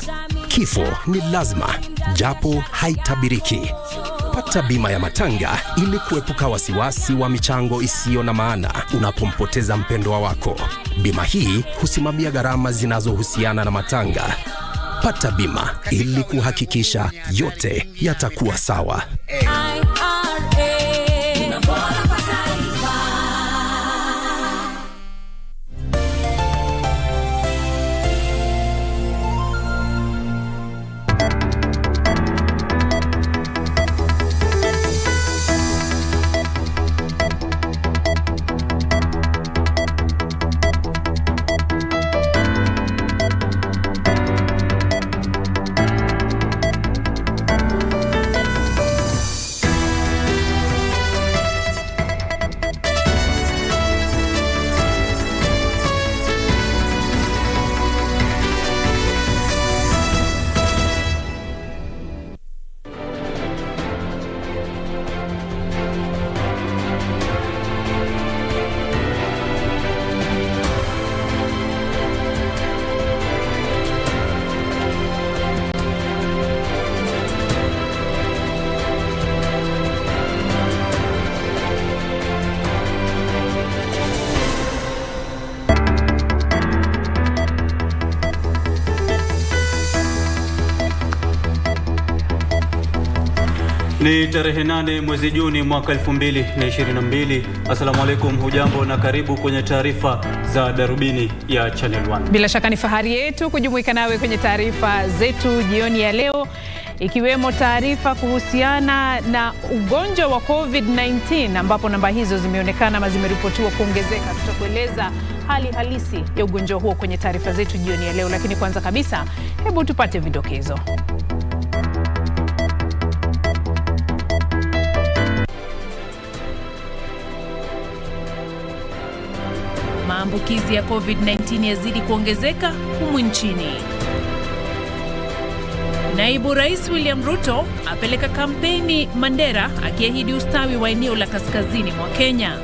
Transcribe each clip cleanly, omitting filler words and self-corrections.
bima. Kifo ni lazima, japo haitabiriki. Pata bima ya matanga ili kuepuka wasiwasi wa michango isiyo na maana unapompoteza mpendwa wako. Bima hii husimamia gharama zinazohusiana na matanga. Pata bima ili kuhakikisha yote yatakuwa sawa. Ni tarehe 8 mwezi Juni mwaka 2022. Asalamu alaykum, hujambo na karibu kwenye taarifa za Darubini ya Channel 1. Bila shaka ni fahari yetu kujumuika nawe kwenye taarifa zetu jioni ya leo, ikiwemo taarifa kuhusiana na ugonjwa wa COVID-19 ambapo namba hizo zimeonekana ama zimeripotiwa kuongezeka. Tutakueleza hali halisi ya ugonjwa huo kwenye taarifa zetu jioni ya leo, lakini kwanza kabisa hebu tupate vidokezo. Maambukizi ya COVID-19 yazidi kuongezeka humu nchini. Naibu Rais William Ruto apeleka kampeni Mandera akiahidi ustawi wa eneo la kaskazini mwa Kenya.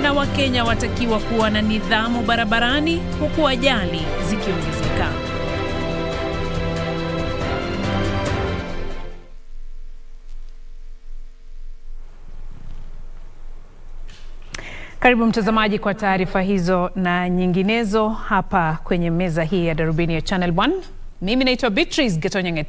Na Wakenya watakiwa kuwa na nidhamu barabarani huku ajali zikiongezeka. Karibu mtazamaji kwa taarifa hizo na nyinginezo hapa kwenye meza hii ya Darubini ya Channel 1. Mimi naitwa Beatrice Gatonye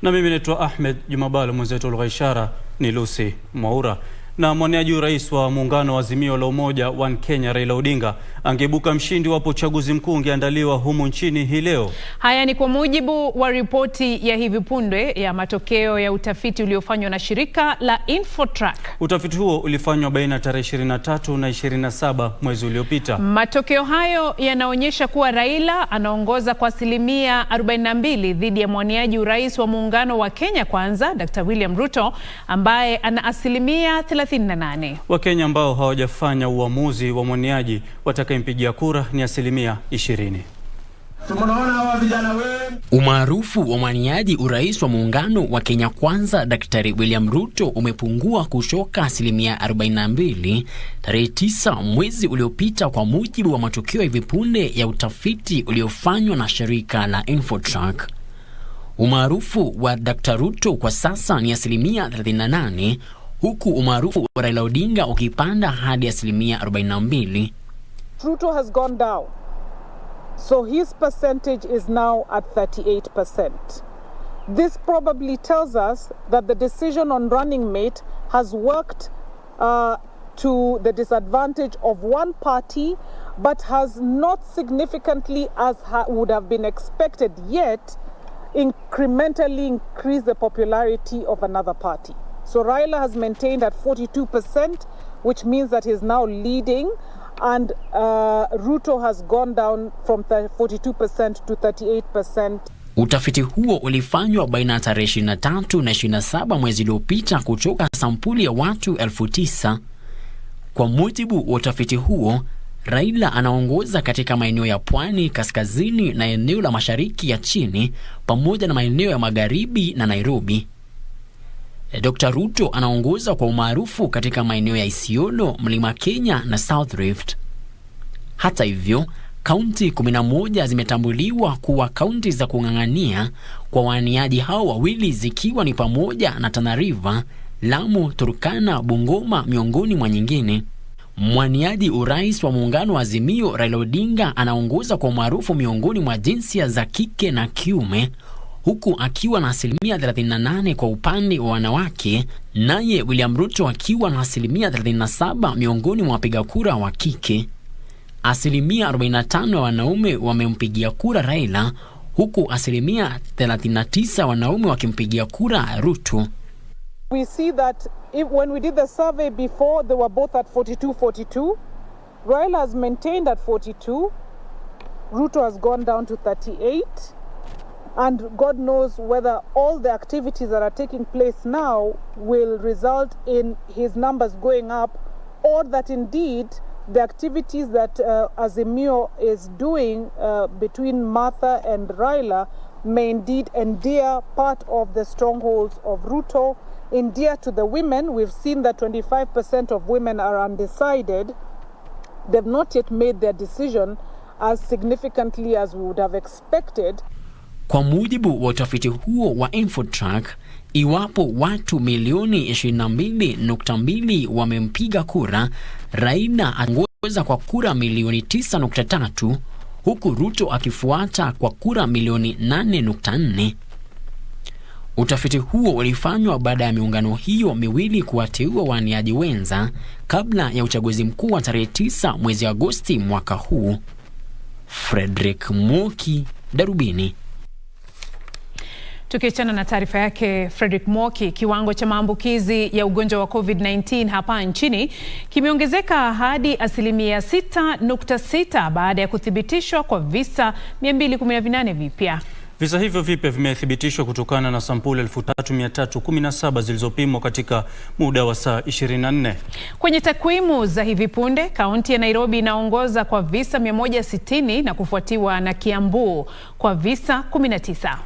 na mimi naitwa Ahmed Juma. Bhalo, mwenzetu lugha ishara ni Lucy Mwaura. Na mwaniaji rais wa muungano wa Azimio la Umoja One Kenya Raila Odinga angeibuka mshindi wapo uchaguzi mkuu ungeandaliwa humu nchini hii leo. Haya ni kwa mujibu wa ripoti ya hivi punde ya matokeo ya utafiti uliofanywa na shirika la Infotrack. Utafiti huo ulifanywa baina tarehe 23 na 27 mwezi uliopita. Matokeo hayo yanaonyesha kuwa Raila anaongoza kwa 42% dhidi ya mwaniaji urais wa muungano wa Kenya Kwanza Dr. William Ruto ambaye ana 38%. Wakenya ambao hawajafanya uamuzi wa mwaniaji watakayempigia kura ni 20%. Umaarufu wa mwaniaji urais wa muungano wa Kenya Kwanza Daktari William Ruto umepungua kutoka 42% tarehe 9 mwezi uliopita kwa mujibu wa matokeo hivi punde ya utafiti uliofanywa na shirika la Infotrack. Umaarufu wa Dr. Ruto kwa sasa ni 38%, huku umaarufu wa Raila Odinga ukipanda hadi 42%. Ruto has gone down, so his percentage is now at 38%. This probably tells us that the decision on running mate has worked to the disadvantage of one party, but has not significantly, as would have been expected yet, incrementally increased the popularity of another party. So Raila has maintained at 42%, which means that he's now leading, and Ruto has gone down from 42% to 38%. Utafiti huo ulifanywa baina tarehe 23 na 27 mwezi uliopita kutoka sampuli ya watu 9,000. Kwa mujibu wa utafiti huo, Raila anaongoza katika maeneo ya Pwani, Kaskazini na eneo la Mashariki ya Chini pamoja na maeneo ya Magharibi na Nairobi. Dr. Ruto anaongoza kwa umaarufu katika maeneo ya Isiolo, Mlima Kenya na South Rift. Hata hivyo, Kaunti 11 zimetambuliwa kuwa kaunti za kung'ang'ania kwa waniaji hao wawili, zikiwa ni pamoja na Tana River, Lamu, Turkana, Bungoma miongoni mwa nyingine. Mwaniaji urais wa muungano wa Azimio Raila Odinga anaongoza kwa maarufu miongoni mwa jinsia za kike na kiume, huku akiwa na 38% kwa upande wa wanawake, naye William Ruto akiwa na 37% miongoni mwa wapiga kura wa kike. 45% ya wanaume wamempigia kura Raila, huku 39% wanaume wakimpigia kura Ruto. We see that when we did the survey before, they were both at 42-42. Raila has maintained at 42. Ruto has gone down to 38. And God knows whether all the activities that are taking place now will result in his numbers going up, or that indeed the activities that Azimio is doing between Martha and Raila may indeed endear part of the strongholds of Ruto, endear to the women. We've seen that 25% of women are undecided. They've not yet made their decision as significantly as we would have expected. Kwa mujibu wa utafiti huo wa Infotrack, iwapo watu milioni 22.2 wamempiga kura, Raila anaongoza kwa kura milioni 9.3, huku Ruto akifuata kwa kura milioni 8.4. Utafiti huo ulifanywa baada ya miungano hiyo miwili kuwateua waniaji wenza kabla ya uchaguzi mkuu wa tarehe 9 mwezi Agosti mwaka huu. Frederick Moki, Darubini. Tukiachana na taarifa yake Frederick Moki, kiwango cha maambukizi ya ugonjwa wa COVID-19 hapa nchini kimeongezeka hadi 6.6% baada ya kuthibitishwa kwa visa 218 vipya. Visa hivyo vipya vimethibitishwa kutokana na sampuli 3317 zilizopimwa katika muda wa saa 24. Kwenye takwimu za hivi punde, kaunti ya Nairobi inaongoza kwa visa 160 na kufuatiwa na Kiambu kwa visa 19.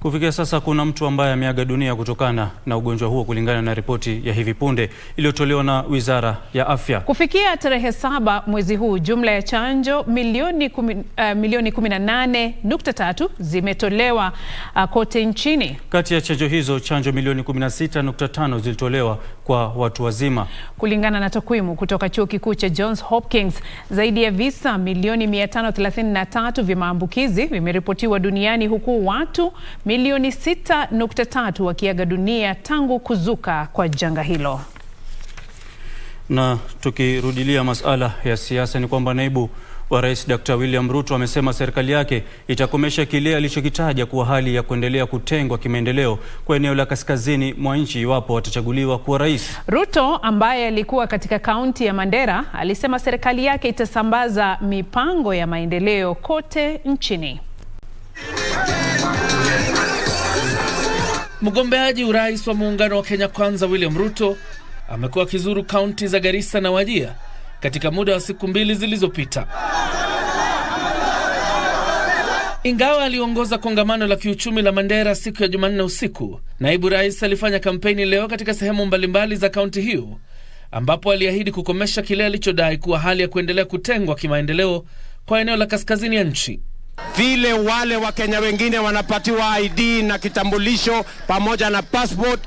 Kufikia sasa kuna mtu ambaye ameaga dunia kutokana na ugonjwa huo, kulingana na ripoti ya hivi punde iliyotolewa na Wizara ya Afya. Kufikia tarehe 7 mwezi huu, jumla ya chanjo milioni 18.3 zimetolewa kote nchini. Kati ya chanjo hizo, chanjo milioni 16.5 zilitolewa kwa watu wazima. Kulingana na takwimu kutoka Chuo Kikuu cha Johns Hopkins, zaidi ya visa milioni 533 vya maambukizi vimeripotiwa duniani, huku watu milioni 6.3 wakiaga dunia tangu kuzuka kwa janga hilo. Na tukirudilia masuala ya siasa, ni kwamba naibu wa Rais Dr. William Ruto amesema serikali yake itakomesha kile alichokitaja kuwa hali ya kuendelea kutengwa kimaendeleo kwa eneo la kaskazini mwa nchi iwapo watachaguliwa kuwa rais. Ruto ambaye alikuwa katika kaunti ya Mandera alisema serikali yake itasambaza mipango ya maendeleo kote nchini. Mgombeaji urais wa muungano wa Kenya Kwanza William Ruto amekuwa akizuru kaunti za Garissa na Wajir katika muda wa siku 2 zilizopita. Ingawa aliongoza kongamano la kiuchumi la Mandera siku ya Jumanne usiku, naibu rais alifanya kampeni leo katika sehemu mbalimbali za kaunti hiyo, ambapo aliahidi kukomesha kile alichodai kuwa hali ya kuendelea kutengwa kimaendeleo kwa eneo la kaskazini ya nchi. Vile wale wa Kenya wengine wanapatiwa ID na kitambulisho pamoja na passport,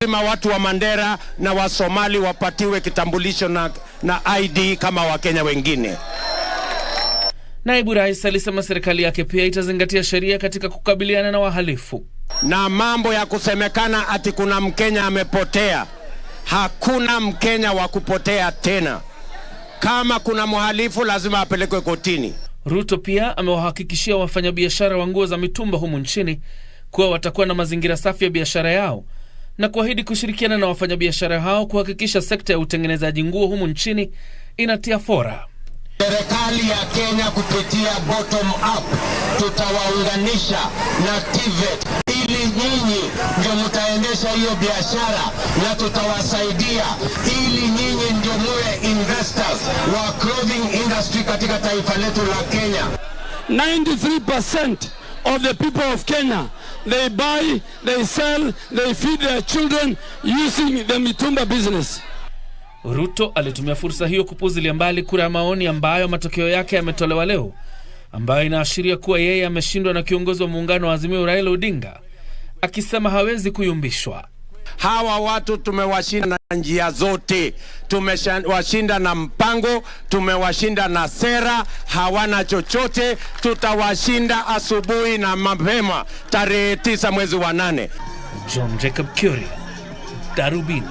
lazima watu wa Mandera na wa Somali wapatiwe kitambulisho na ID kama wa Kenya wengine. Naibu rais alisema serikali yake pia itazingatia sheria katika kukabiliana na wahalifu. Na mambo ya kusemekana ati kuna Mkenya amepotea, hakuna Mkenya wa kupotea tena. Kama kuna mhalifu lazima apelekwe kotini. Ruto pia amewahakikishia wafanyabiashara wa nguo za mitumba humu nchini kuwa watakuwa na mazingira safi ya biashara yao, na kuahidi kushirikiana na wafanyabiashara hao kuhakikisha sekta ya utengenezaji nguo humu nchini inatia fora. Serikali ya Kenya kupitia bottom up tutawaunganisha na TVET ili nyinyi ndio mtaendesha hiyo biashara, na tutawasaidia ili nyinyi ndio muwe investors wa clothing industry katika taifa letu la Kenya. 93% of the people of Kenya, they buy, they sell, they feed their children using the mitumba business. Ruto alitumia fursa hiyo kupuzilia mbali kura ya maoni ambayo matokeo yake yametolewa leo, ambayo inaashiria kuwa yeye ameshindwa na kiongozi wa muungano wa Azimio Raila Odinga, akisema hawezi kuyumbishwa. Hawa watu tumewashinda na njia zote, tumewashinda na mpango, tumewashinda na sera, hawana chochote. Tutawashinda asubuhi na mapema tarehe 9 mwezi wa 8. John Jacob Kuria, Darubini.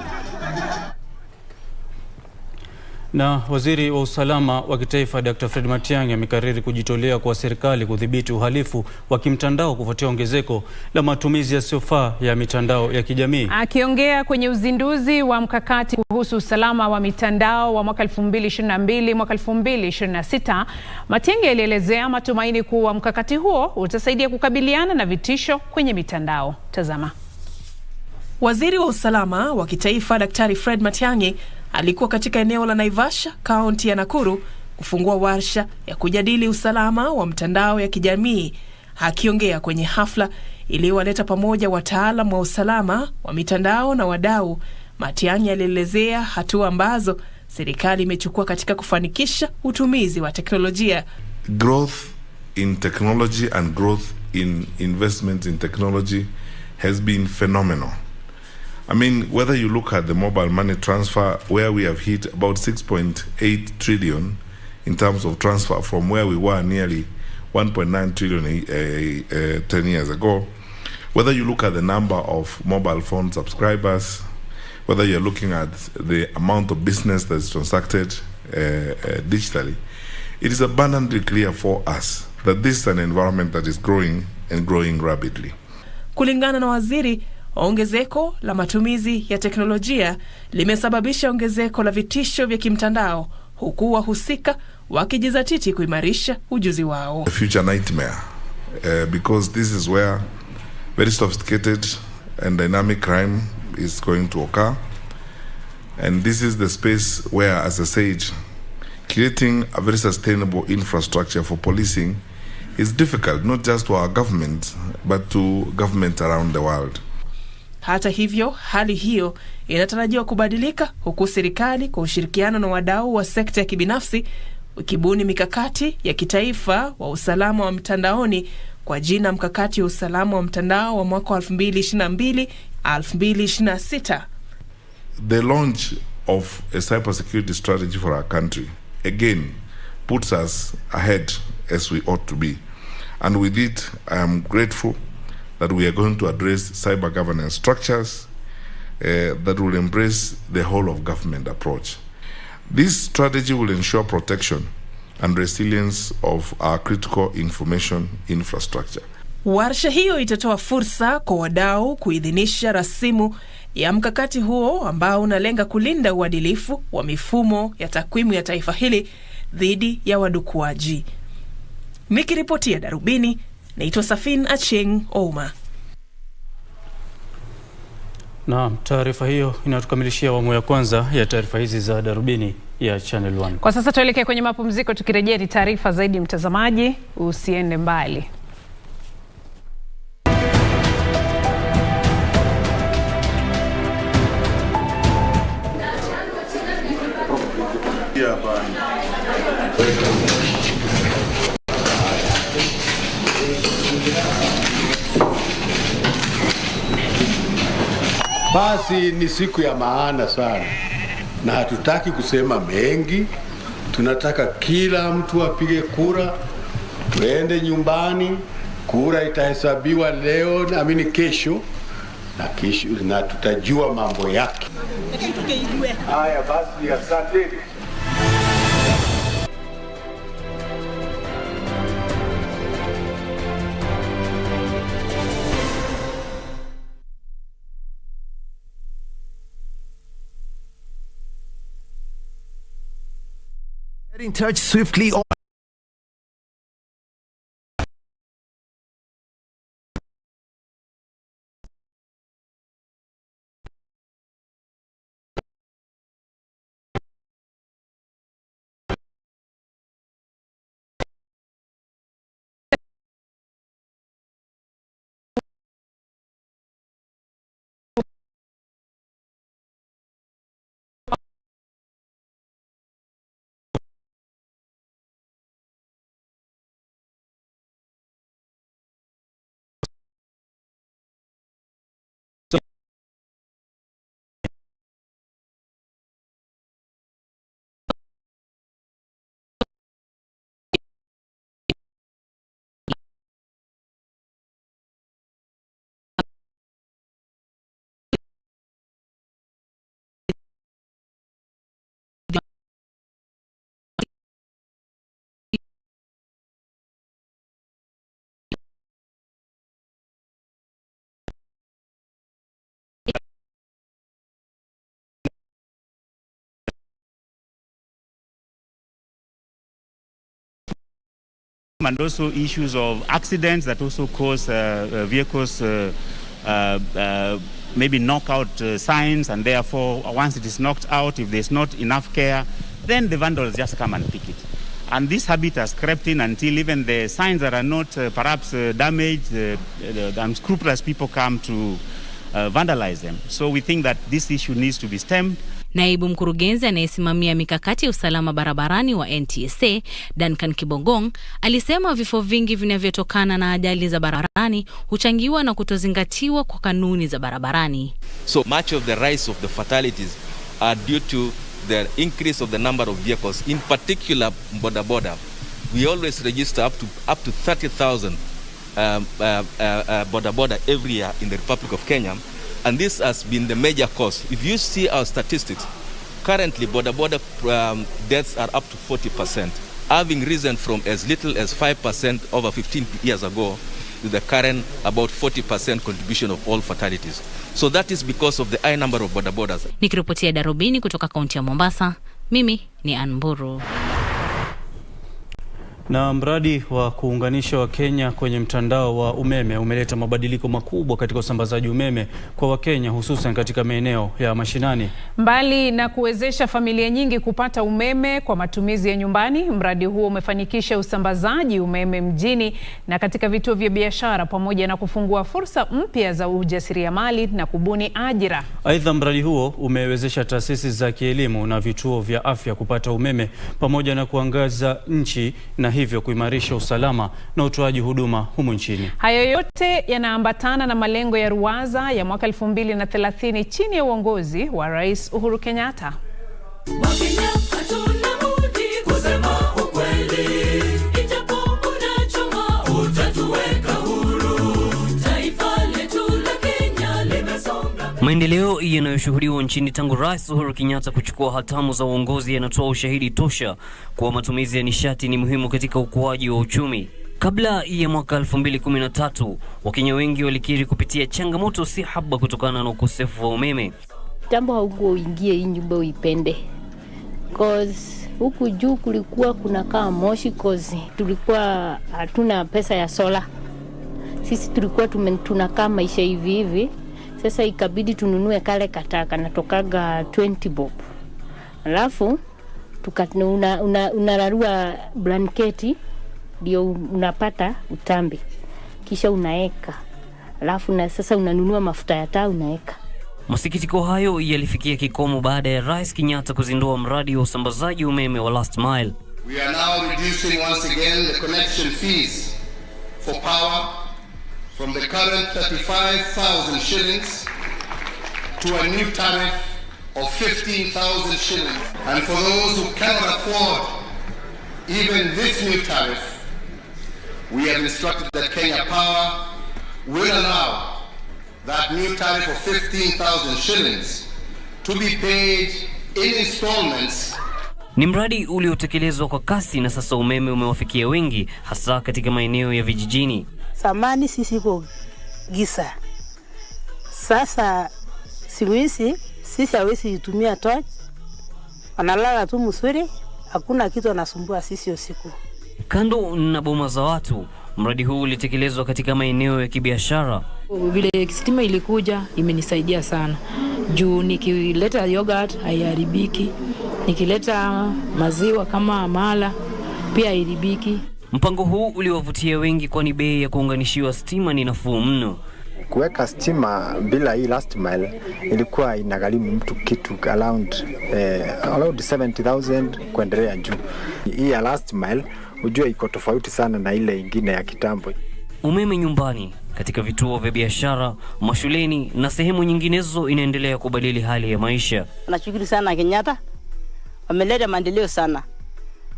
Na waziri wa usalama wa kitaifa Dr. Fred Matiang'i amekariri kujitolea kwa serikali kudhibiti uhalifu wa kimtandao kufuatia ongezeko la matumizi yasiyofaa ya mitandao ya kijamii. Akiongea kwenye uzinduzi wa mkakati kuhusu usalama wa mitandao wa mwaka 2022 mwaka 2026, Matiang'i alielezea matumaini kuwa mkakati huo utasaidia kukabiliana na vitisho kwenye mitandao. Tazama. Waziri wa usalama wa kitaifa Daktari Fred Matiang'i alikuwa katika eneo la Naivasha, kaunti ya Nakuru, kufungua warsha ya kujadili usalama wa mtandao ya kijamii. Akiongea kwenye hafla iliyowaleta pamoja wataalamu wa usalama wa mitandao na wadau, Matiang'i alielezea hatua ambazo serikali imechukua katika kufanikisha utumizi wa teknolojia. Growth in technology and growth in investment in technology has been phenomenal. I mean, whether you look at the mobile money transfer, where we have hit about 6.8 trillion in terms of transfer from where we were nearly 1.9 trillion 10 years ago, whether you look at the number of mobile phone subscribers, whether you're looking at the amount of business that's transacted digitally, it is abundantly clear for us that this is an environment that is growing and growing rapidly. Kulingana na waziri, ongezeko la matumizi ya teknolojia limesababisha ongezeko la vitisho vya kimtandao, huku wahusika wakijizatiti kuimarisha ujuzi wao. A future nightmare, because this is where very sophisticated and dynamic crime is going to occur, and this is the space where, as I said, creating a very sustainable infrastructure for policing is difficult, not just to our government but to governments around the world. Hata hivyo, hali hiyo inatarajiwa kubadilika, huku serikali kwa ushirikiano na wadau wa sekta ya kibinafsi ukibuni mikakati ya kitaifa wa usalama wa mtandaoni kwa jina mkakati wa usalama wa mtandao wa mwaka 2022-2026. The launch of a cybersecurity strategy for our country again puts us ahead as we ought to be, and with it I am grateful that we are going to address cyber governance structures that will embrace the whole of government approach. This strategy will ensure protection and resilience of our critical information infrastructure. Warsha hiyo itatoa fursa kwa wadau kuidhinisha rasimu ya mkakati huo ambao unalenga kulinda uadilifu wa mifumo ya takwimu ya taifa hili dhidi ya wadukuaji. Nikiripotia Darubini, naitwa Safin Acheng Oma. Na taarifa hiyo inatukamilishia awamu ya kwanza ya taarifa hizi za Darubini ya Channel 1. Kwa sasa tuelekee kwenye mapumziko, tukirejea ni taarifa zaidi. Mtazamaji, usiende mbali. Basi ni siku ya maana sana, na hatutaki kusema mengi. Tunataka kila mtu apige kura, tuende nyumbani. Kura itahesabiwa leo na kesho, na tutajua mambo yake. Haya basi, asante. Get in touch swiftly on and also issues of accidents that also cause vehicles maybe knock out signs, and therefore once it is knocked out, if there's not enough care, then the vandals just come and pick it. And this habit has crept in until even the signs that are not perhaps damaged, the unscrupulous people come to vandalize them. So we think that this issue needs to be stemmed. Naibu mkurugenzi anayesimamia mikakati ya usalama barabarani wa NTSA, Duncan Kibongong, alisema vifo vingi vinavyotokana na ajali za barabarani huchangiwa na kutozingatiwa kwa kanuni za barabarani. So much of the rise of the fatalities are due to the increase of the number of vehicles, in particular boda. We always register up to 30,000 boda every year in the Republic of Kenya. And this has been the major cause. If you see our statistics, currently boda deaths are up to 40%, having risen from as little as 5% over 15 years ago to the current about 40% contribution of all fatalities. So that is because of the high number of bodabodas. Nikiripotia Darubini kutoka kaunti ya Mombasa, mimi ni Anburu. Na mradi wa kuunganisha Wakenya kwenye mtandao wa umeme umeleta mabadiliko makubwa katika usambazaji umeme kwa Wakenya, hususan katika maeneo ya mashinani. Mbali na kuwezesha familia nyingi kupata umeme kwa matumizi ya nyumbani, mradi huo umefanikisha usambazaji umeme mjini na katika vituo vya biashara, pamoja na kufungua fursa mpya za ujasiriamali na kubuni ajira. Aidha, mradi huo umewezesha taasisi za kielimu na vituo vya afya kupata umeme pamoja na kuangaza nchi, na hivyo kuimarisha usalama na utoaji huduma humu nchini. Hayo yote yanaambatana na malengo ya Ruwaza ya mwaka 2030 chini ya uongozi wa Rais Uhuru Kenyatta. Maendeleo yanayoshuhudiwa nchini tangu Rais Uhuru Kenyatta kuchukua hatamu za uongozi yanatoa ushahidi tosha kuwa matumizi ya nishati ni muhimu katika ukuaji wa uchumi. Kabla ya mwaka 2013, Wakenya wengi walikiri kupitia changamoto si haba kutokana na ukosefu wa umeme. Tambo hauko uingie hii nyumba uipende. Cause huku juu kulikuwa kunakaa moshi, cause tulikuwa hatuna pesa ya sola. Sisi tulikuwa tunakaa maisha hivi. Sasa ikabidi tununue kale kataka natokaga 20 bob. Alafu unararua blanketi ndio unapata utambi. Kisha unaeka. Alafu na sasa unanunua mafuta ya taa unaeka. Masikitiko hayo yalifikia kikomo baada ya Rais Kenyatta kuzindua mradi wa usambazaji umeme wa last mile. We are now reducing once again the connection fees for power from the current 35,000 shillings to a new tariff of 15,000 shillings. And for those who cannot afford even this new tariff, we have instructed that Kenya Power will allow that new tariff of 15,000 shillings to be paid in installments. Ni mradi uliotekelezwa kwa kasi na sasa umeme umewafikia wengi, hasa katika maeneo ya vijijini. Samani sisi kwa gisa. Sasa siku hizi sisi hawezi kutumia torch. Wanalala tu mzuri, hakuna kitu anasumbua sisi usiku. Kando na boma za watu, mradi huu ulitekelezwa katika maeneo ya kibiashara. Vile stima ilikuja imenisaidia sana. Juu nikileta yogurt haiharibiki. Nikileta maziwa kama mala pia haiharibiki. Mpango huu uliwavutia wengi kwani bei ya kuunganishiwa stima ni nafuu mno. Kuweka stima bila hii last mile ilikuwa inagharimu mtu kitu around 70,000 kuendelea juu. Hii ya last mile ujua iko tofauti sana na ile ingine ya kitambo. Umeme nyumbani, katika vituo vya biashara, mashuleni na sehemu nyinginezo inaendelea kubadili hali ya maisha. Nashukuru sana Kenyatta. Ameleta maendeleo sana.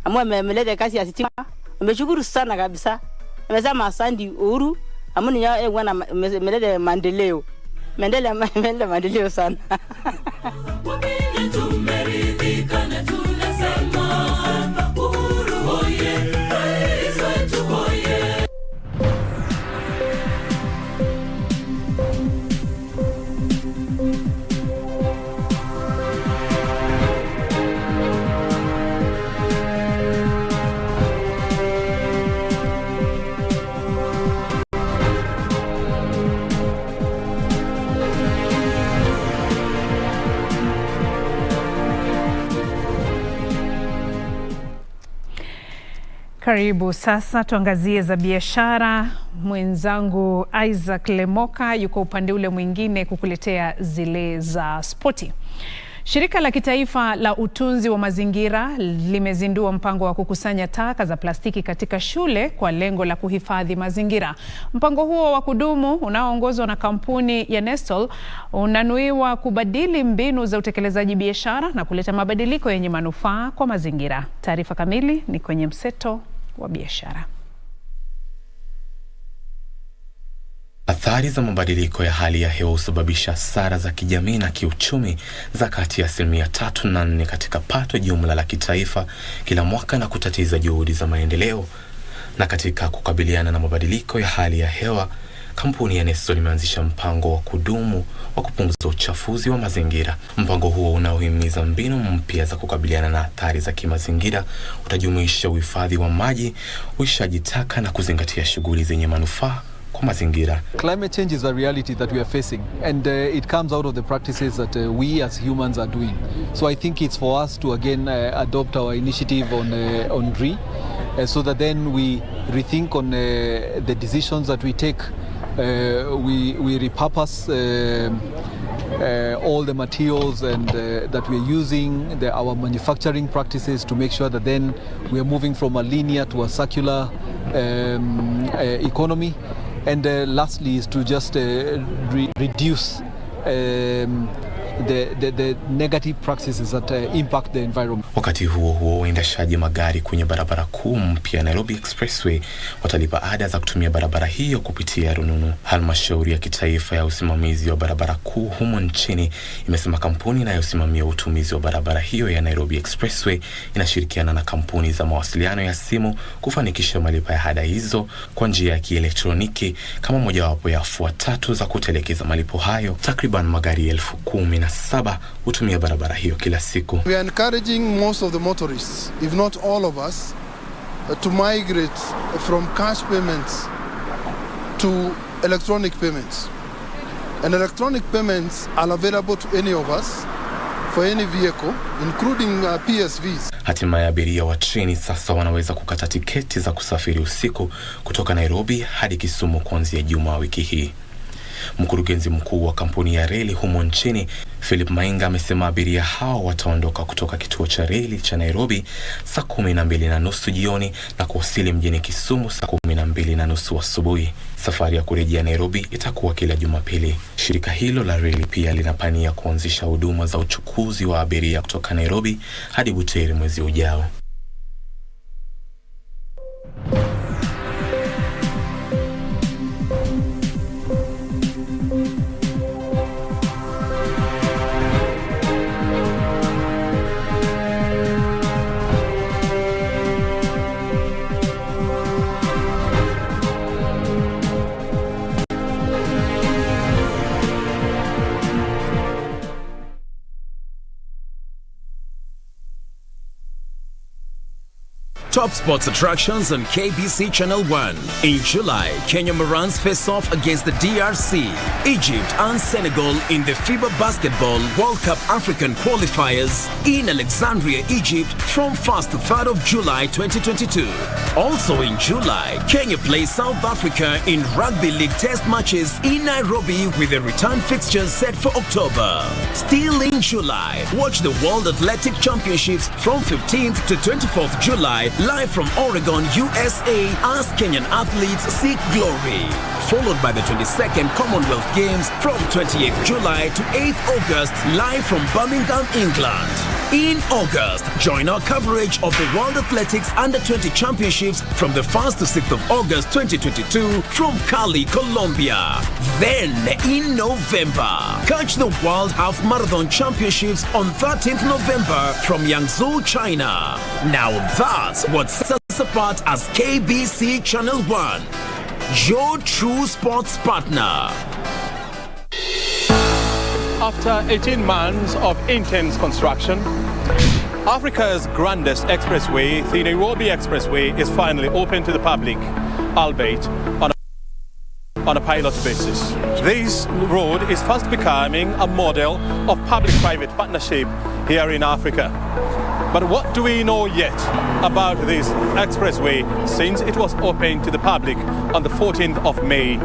Ameleta kazi ya stima. Nimeshukuru sana kabisa. Nimesema asante Uhuru. Amuni ya wana melele maendeleo. Maendeleo sana. Karibu sasa tuangazie za biashara. Mwenzangu Isaac Lemoka yuko upande ule mwingine kukuletea zile za spoti. Shirika la kitaifa la utunzi wa mazingira limezindua mpango wa kukusanya taka za plastiki katika shule kwa lengo la kuhifadhi mazingira. Mpango huo wa kudumu unaoongozwa na kampuni ya Nestle unanuiwa kubadili mbinu za utekelezaji biashara na kuleta mabadiliko yenye manufaa kwa mazingira. Taarifa kamili ni kwenye mseto wa biashara. Athari za mabadiliko ya hali ya hewa husababisha hasara za kijamii na kiuchumi za kati ya 3 na 4 katika pato jumla la kitaifa kila mwaka na kutatiza juhudi za maendeleo. Na katika kukabiliana na mabadiliko ya hali ya hewa, kampuni ya Nestle imeanzisha mpango wa kudumu wa kupunguza uchafuzi wa mazingira. Mpango huo unaohimiza mbinu mpya za kukabiliana na athari za kimazingira utajumuisha uhifadhi wa maji, uishaji taka na kuzingatia shughuli zenye manufaa kwa mazingira. Climate change is a reality that we are facing, and it comes out of the practices that we as humans are doing. So I think it's for us to again adopt our initiative on RE, so that then we rethink on the decisions that we take. We repurpose all the materials and that we are using, our manufacturing practices, to make sure that then we are moving from a linear to a circular economy. And lastly is to just reduce the negative practices that impact the environment. Wakati huo waendeshaji magari kwenye barabara kuu mpya Nairobi Expressway watalipa ada za kutumia barabara hiyo kupitia rununu. Halmashauri ya kitaifa ya usimamizi wa barabara kuu humo nchini imesema kampuni inayosimamia utumizi wa barabara hiyo ya Nairobi Expressway inashirikiana na kampuni za mawasiliano ya simu kufanikisha malipo ya ada hizo kwa njia ya kielektroniki kama mojawapo ya afua 3 za kutelekeza malipo hayo. Takriban magari 17,000 hutumia barabara hiyo kila siku. We are encouraging most of the motorists, if not all of us, to migrate from cash payments to electronic payments. And electronic payments are available to any of us for any vehicle, including PSVs. Hatimaye abiria wa treni sasa wanaweza kukata tiketi za kusafiri usiku kutoka Nairobi hadi Kisumu kuanzia Juma wiki hii. Mkurugenzi mkuu wa kampuni ya reli humo nchini, Philip Mainga, amesema abiria hao wataondoka kutoka kituo cha reli cha Nairobi saa 12:30 jioni na kuwasili mjini Kisumu saa 12:30 asubuhi. Safari ya kurejea Nairobi itakuwa kila Jumapili. Shirika hilo la reli pia linapania kuanzisha huduma za uchukuzi wa abiria kutoka Nairobi hadi Butere mwezi ujao. Top sports attractions on KBC Channel 1. In July, Kenya Morans face off against the DRC, Egypt and Senegal in the FIBA Basketball World Cup African Qualifiers in Alexandria, Egypt from 1st to 3rd of July 2022. Also in July, Kenya plays South Africa in Rugby League test matches in Nairobi with the return fixtures set for October. Still in July, watch the World Athletic Championships from 15th to 24th July live from Oregon, USA as Kenyan athletes seek glory. Followed by the 22nd Commonwealth Games from 28th July to 8th August live from Birmingham, England. In August, join our coverage of the World Athletics Under-20 Championships from the 1st to 6th of August 2022 from Cali, Colombia. Then in November, catch the World Half Marathon Championships on 13th November from Yangzhou, China. Now that's what sets us apart as KBC Channel 1, your true sports partner. After 18 months of intense construction, Africa's grandest expressway, the Nairobi Expressway, is finally open to the public, albeit on a on a pilot basis. This road is fast becoming a model of public-private partnership here in Africa. But what do we know yet about this expressway since it was opened to the public on the 14th of May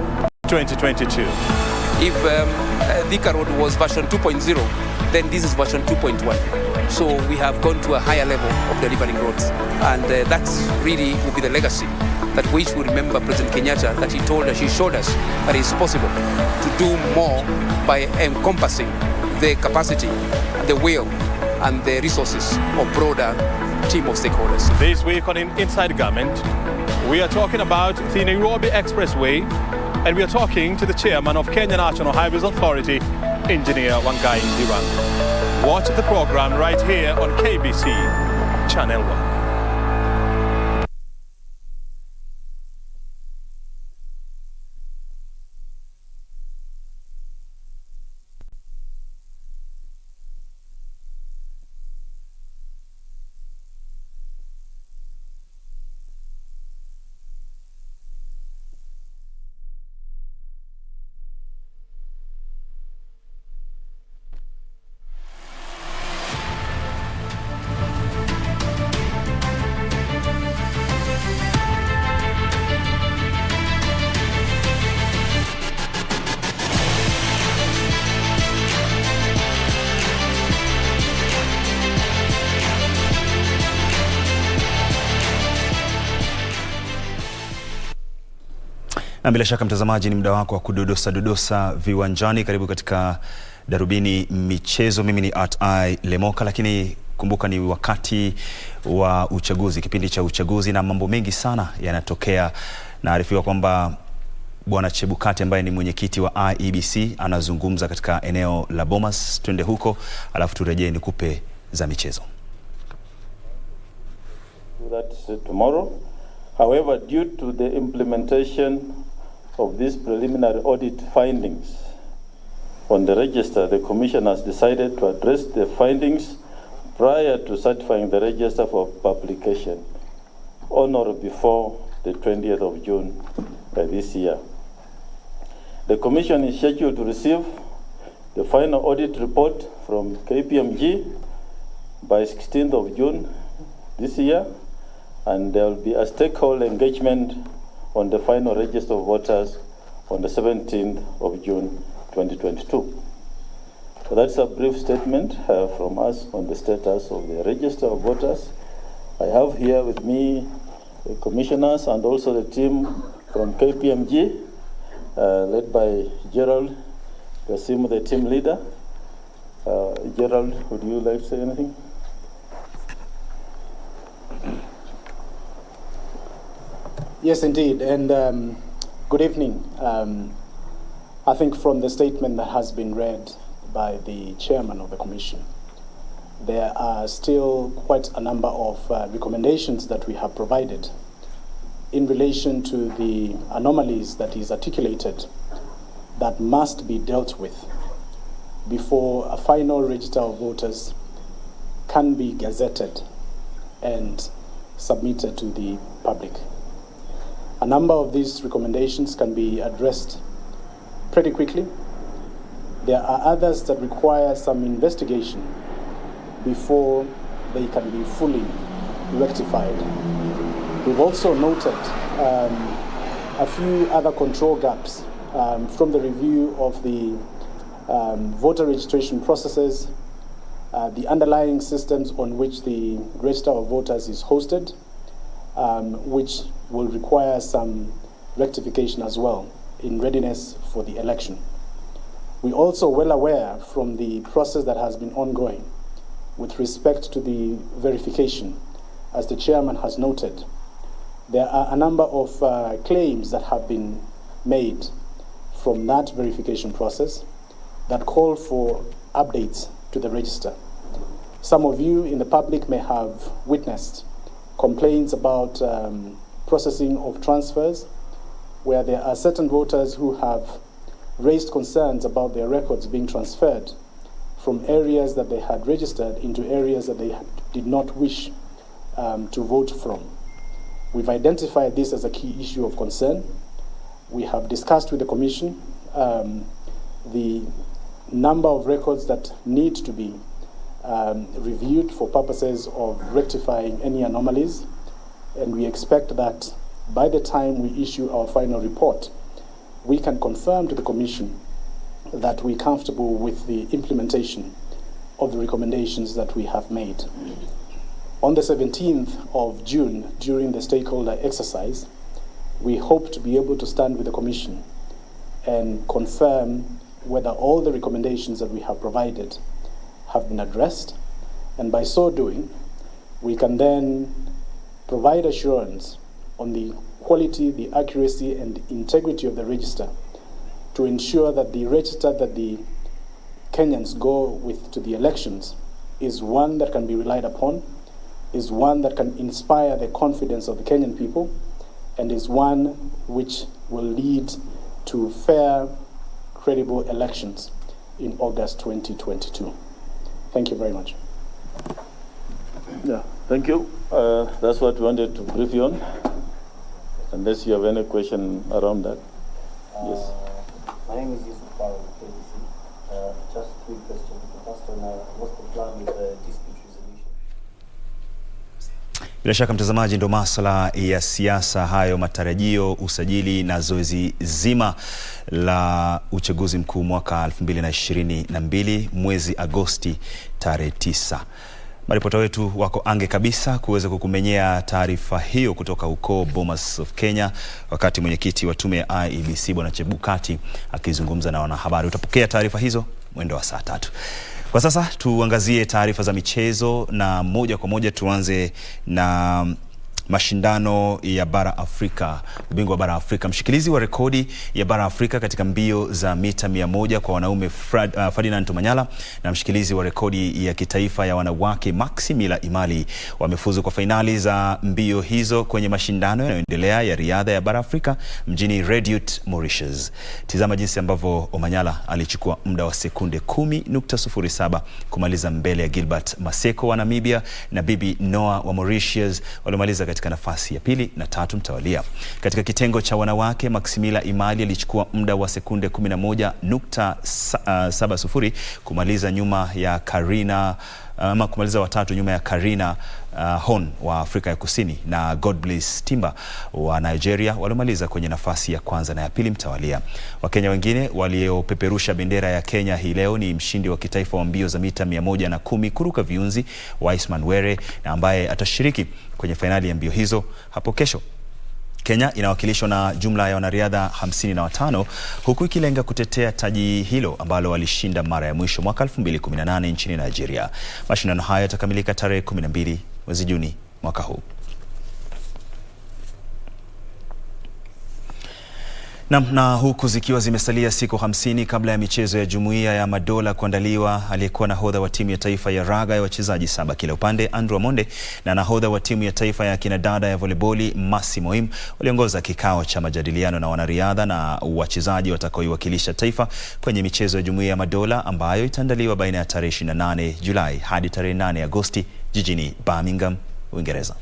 2022? If Thika Road was version 2.0, then this is version 2.1. So we have gone to a higher level of delivering roads. And that's really will be the legacy that we should remember President Kenyatta, that he showed us that it's possible to do more by encompassing the capacity, the will, and the resources of broader team of stakeholders. This week on Inside Government, we are talking about the Nairobi Expressway, and we are talking to the chairman of Kenya National Highways Authority, Engineer Wangai Dirang. Watch the program right here on KBC Channel 1. Na bila shaka mtazamaji, ni muda wako wa kudodosa viwanjani. Karibu katika Darubini Michezo. Mimi ni @I Lemoka, lakini kumbuka ni wakati wa uchaguzi, kipindi cha uchaguzi, na mambo mengi sana yanatokea. Naarifiwa kwamba Bwana Chebukati ambaye ni mwenyekiti wa IEBC anazungumza katika eneo la Bomas. Twende huko alafu turejee nikupe za michezo. That tomorrow. However, due to the implementation of these preliminary audit findings on the register, the Commission has decided to address the findings prior to certifying the register for publication on or before the 20th of June this year. The Commission is scheduled to receive the final audit report from KPMG by 16th of June this year, and there will be a stakeholder engagement on the final register of voters on the 17th of June 2022. So that's a brief statement from us on the status of the register of voters. I have here with me the commissioners and also the team from KPMG, led by Gerald Kasimu, the team leader. Gerald, would you like to say anything? Yes, indeed, and good evening. I think from the statement that has been read by the chairman of the commission, there are still quite a number of recommendations that we have provided in relation to the anomalies that is articulated that must be dealt with before a final register of voters can be gazetted and submitted to the public. A number of these recommendations can be addressed pretty quickly. There are others that require some investigation before they can be fully rectified. We've also noted a few other control gaps from the review of the voter registration processes, the underlying systems on which the register of voters is hosted, which will require some rectification as well in readiness for the election. We're also well aware from the process that has been ongoing with respect to the verification, as the chairman has noted, there are a number of claims that have been made from that verification process that call for updates to the register. Some of you in the public may have witnessed complaints about processing of transfers, where there are certain voters who have raised concerns about their records being transferred from areas that they had registered into areas that they did not wish to vote from. We've identified this as a key issue of concern, We have discussed with the Commission the number of records that need to be reviewed for purposes of rectifying any anomalies, and we expect that by the time we issue our final report, we can confirm to the Commission that we're comfortable with the implementation of the recommendations that we have made. On the 17th of June, during the stakeholder exercise, we hope to be able to stand with the Commission and confirm whether all the recommendations that we have provided have been addressed, and by so doing, we can then provide assurance on the quality, the accuracy, and integrity of the register to ensure that the register that the Kenyans go with to the elections is one that can be relied upon, is one that can inspire the confidence of the Kenyan people, and is one which will lead to fair, credible elections in August 2022. Thank you very much. Yeah, thank you. That's what we wanted to brief you on. Unless you have any question around that. Yes. My name is Bhalo, KBC. Just 3 questions. The first one, what's the plan with the dispute resolution? Bila shaka mtazamaji, ndo masuala ya siasa hayo, matarajio, usajili na zoezi zima la uchaguzi mkuu mwaka 2022 mwezi Agosti tarehe 9. Maripota wetu wako ange kabisa kuweza kukumenyea taarifa hiyo kutoka huko Bomas of Kenya, wakati mwenyekiti wa tume ya IEBC Bwana Chebukati akizungumza na wanahabari. Utapokea taarifa hizo mwendo wa saa 3. Kwa sasa tuangazie taarifa za michezo, na moja kwa moja tuanze na mashindano ya bara Afrika, ubingwa wa bara Afrika. Mshikilizi wa rekodi ya bara Afrika katika mbio za mita 100 kwa wanaume Ferdinand Omanyala na mshikilizi wa rekodi ya kitaifa ya wanawake Maximila Imali wamefuzu kwa fainali za mbio hizo kwenye mashindano yanayoendelea ya riadha ya bara Afrika mjini Redut, Mauritius. Tizama jinsi ambavyo Omanyala alichukua muda wa sekunde 10.07 kumaliza mbele ya Gilbert Maseko wa Namibia na Bibi Noah wa Mauritius walimaliza katika nafasi ya 2 na 3 mtawalia. Katika kitengo cha wanawake, Maximila Imali alichukua muda wa sekunde 11.70 kumaliza nyuma ya kumaliza watatu nyuma ya Karina Hon wa Afrika ya Kusini na Godbless Timba wa Nigeria walimaliza kwenye nafasi ya kwanza na ya 2 mtawalia. Wakenya wengine waliopeperusha bendera ya Kenya hii leo ni mshindi wa kitaifa wa mbio za mita 110 kuruka viunzi Wiseman Were, na ambaye atashiriki kwenye fainali ya mbio hizo hapo kesho. Kenya inawakilishwa na jumla ya wanariadha 55 huku ikilenga kutetea taji hilo ambalo walishinda mara ya mwisho mwaka 2018 nchini Nigeria. Mashindano haya yatakamilika tarehe 12 mwezi Juni mwaka huu. Na huku zikiwa zimesalia siku 50 kabla ya michezo ya Jumuiya ya Madola kuandaliwa, aliyekuwa nahodha wa timu ya taifa ya raga ya wachezaji 7 kila upande Andrew Amonde na nahodha wa timu ya taifa ya kinadada ya volleyball Masi Moim waliongoza kikao cha majadiliano na wanariadha na wachezaji watakaoiwakilisha taifa kwenye michezo ya Jumuiya ya Madola ambayo itaandaliwa baina ya tarehe 28 Julai hadi tarehe 8 Agosti jijini Birmingham, Uingereza.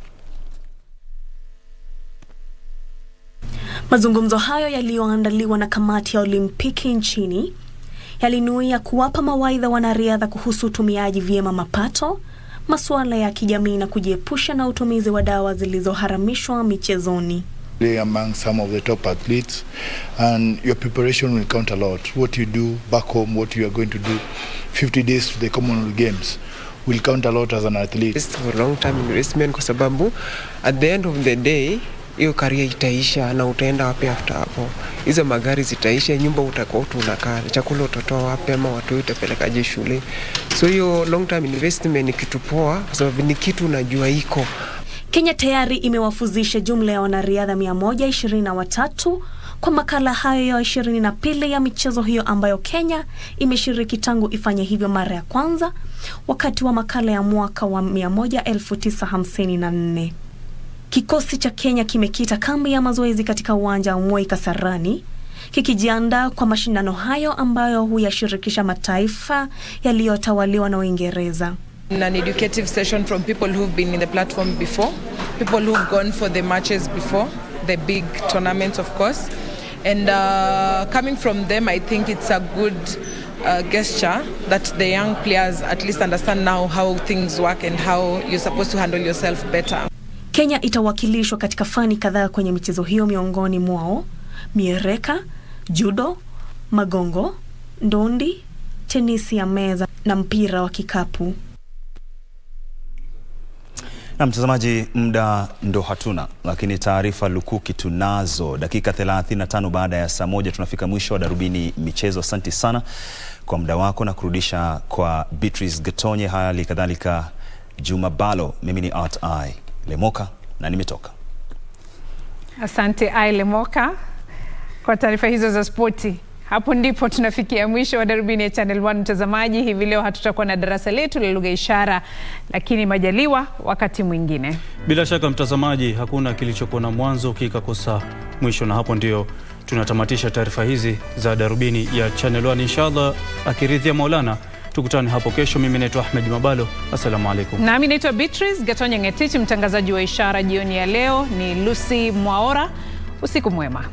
Mazungumzo hayo yaliyoandaliwa na kamati ya Olimpiki nchini yalinuia kuwapa mawaidha wanariadha kuhusu utumiaji vyema mapato, masuala ya kijamii na kujiepusha na utumizi wa dawa zilizoharamishwa michezoni. Among some of the top athletes, and your preparation will count a lot. What you do back home, what you are going to do 50 days to the Commonwealth Games will count a lot as an athlete. It's for long term investment kwa sababu at the end of the day hiyo career itaisha na utaenda wapi after hapo? Hizo magari zitaisha, nyumba utakuwa tu unakaa, chakula utatoa wapi ama watu utapelekaje shule? So hiyo long term investment ni kitu poa kwa sababu ni kitu unajua iko. Kenya tayari imewafuzisha jumla ya wanariadha 123 kwa makala hayo ya 22 ya michezo hiyo ambayo Kenya imeshiriki tangu ifanye hivyo mara ya kwanza wakati wa makala ya mwaka wa 1954. Kikosi cha Kenya kimekita kambi ya mazoezi katika uwanja wa Moi Kasarani kikijiandaa kwa mashindano hayo ambayo huyashirikisha mataifa yaliyotawaliwa na Uingereza. An educative session from people who've been in the platform before, people who've gone for the matches before, the big tournaments of course, And coming from them, I think it's a good gesture that the young players at least understand now how things work and how you're supposed to handle yourself better. Kenya itawakilishwa katika fani kadhaa kwenye michezo hiyo, miongoni mwao miereka, judo, magongo, ndondi, tenisi ya meza na mpira wa kikapu. Na mtazamaji, muda ndo hatuna, lakini taarifa lukuki tunazo. Dakika 35 baada ya saa 1 tunafika mwisho wa Darubini Michezo. Asante sana kwa muda wako na kurudisha kwa Beatrice Gatonye, hali kadhalika Juma Bhalo. Mimi ni Lemoka na nimetoka. Asante Lemoka kwa taarifa hizo za spoti. Hapo ndipo tunafikia mwisho wa Darubini ya Channel 1 mtazamaji. Hivi leo hatutakuwa na darasa letu la lugha ishara, lakini majaliwa wakati mwingine. Bila shaka mtazamaji, hakuna kilichokuwa na mwanzo kikakosa mwisho, na hapo ndio tunatamatisha taarifa hizi za Darubini ya Channel 1. Inshallah akiridhia Maulana tukutane hapo kesho. Mimi naitwa Bhalo. Assalamu alaikum. Na mimi naitwa Beatrice Gatonye Ngetichi, mtangazaji wa ishara jioni ya leo ni Lucy Mwaora. Usiku mwema.